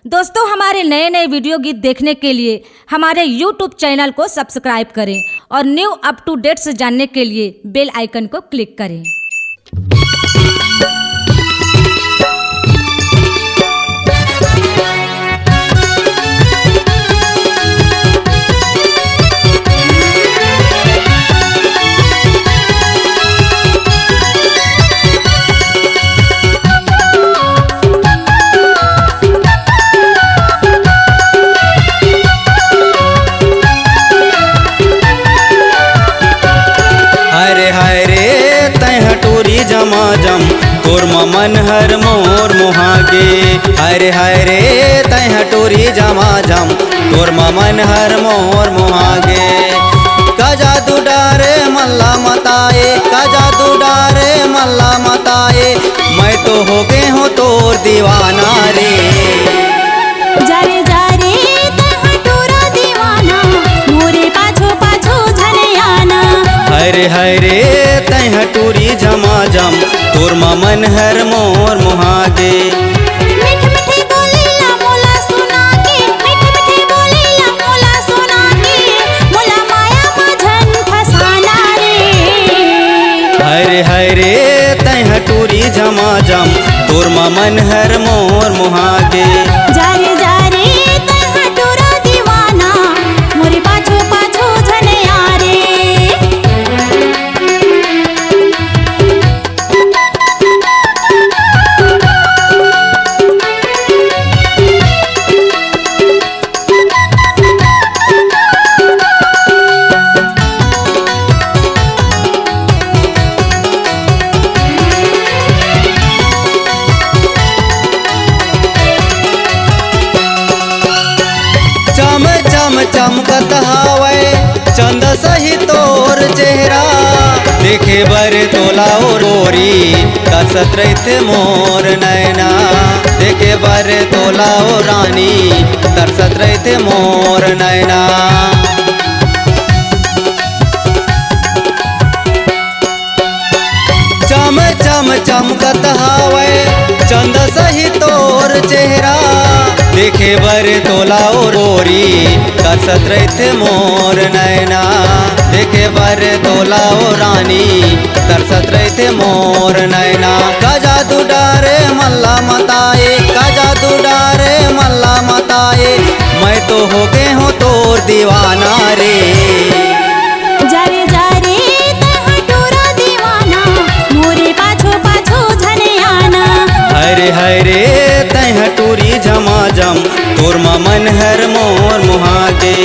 दोस्तों, हमारे नए नए वीडियो गीत देखने के लिए हमारे YouTube चैनल को सब्सक्राइब करें और न्यू अप टू डेट्स जानने के लिए बेल आइकन को क्लिक करें। जमाजम तोर मन हर मोर मोहागे। हरे हरे तय टोरी जमाजम तोर मन हर मोर मोहागे। का जादू डारे मल्ला मताए, का जादू डारे मल्ला मताए, मैं तो हो गए हूँ तोर दीवाना रे। जारे जारे तय टोरा दीवाना, मोरे पाछो पाछो झने आना। हरे हरे तय टोरी झमाझम तोर मन हर मोर मोहागे। मीठ मीठी बोलिया मोला सुना के, मीठ मीठी बोलिया मोला सुना के, मोला माया मझन फसाना रे। हरे हरे तय टोरी झमाझम तोर मन हर मोर मोहागे। जारे जारे तय टोरा दीवाना, मोरे पाछो पाछो झने आरे। चमकत हवै चंद सही तोर चेहरा, देखे बर तोला रोरी कसत रहते मोर नैना। देखे बर तोला ओ रानी तरसत रहते मोर नैना। चम चम चमकत हवै चंद सही तोर चेहरा, देखे बर तोला ओ रोरी कसत रहते मोर नैना। देखे बर तोला ओ रानी तरसत रहते मोर नैना। का जादू डारे मल्ला मताए, का जादू डारे मल्ला मताए, मैं तो हो गए हूँ तोर दीवाना रे। जारे जारे तय टोरा दीवाना, मोरे पाछो पाछो झने आना। हरे हरे तय टोरी झमाझम तोर मन हर मोर मोहागे।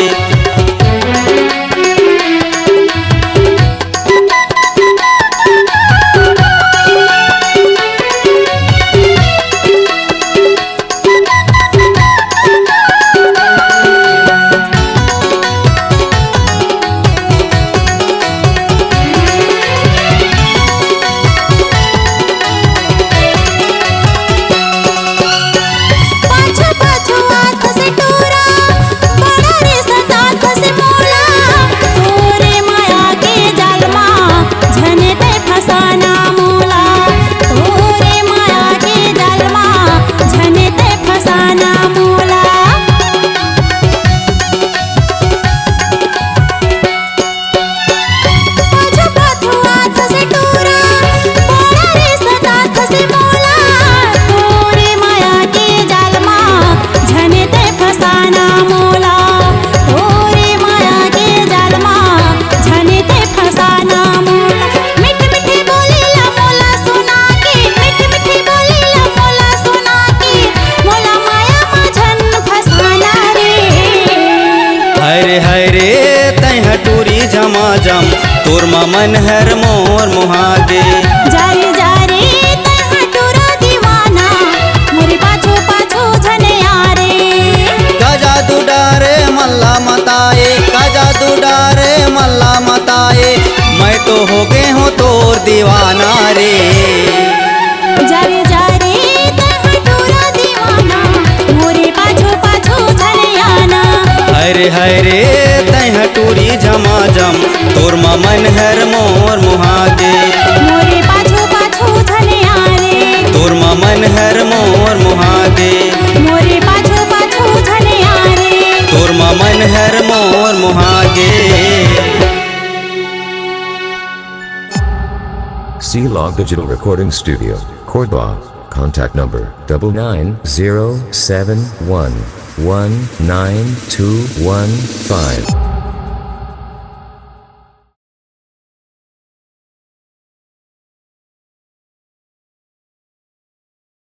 हरे तय टोरी झमाझम तोर मन हर मोर मोहागे। जारे जारे तय टोरा दीवाना, मोरे पाछो पाछो झने आरे। का जादू डारे मल्ला मताए, का जादू डारे मल्ला मताए, मैं तो हो गए हूँ तोर दीवाना रे। जारे जारे तय टोरा दीवाना, मोरे पाछो पाछो झने आना। हरे हरे तय टोरी झमाझम तोर मन हर मोर मोहागे। मोरे पाछो पाछो झने आरे, तोर मन हर मोर मोहागे। मोरे पाछो C-Log Digital Recording Studio, Cordoba. Contact number 99071192215.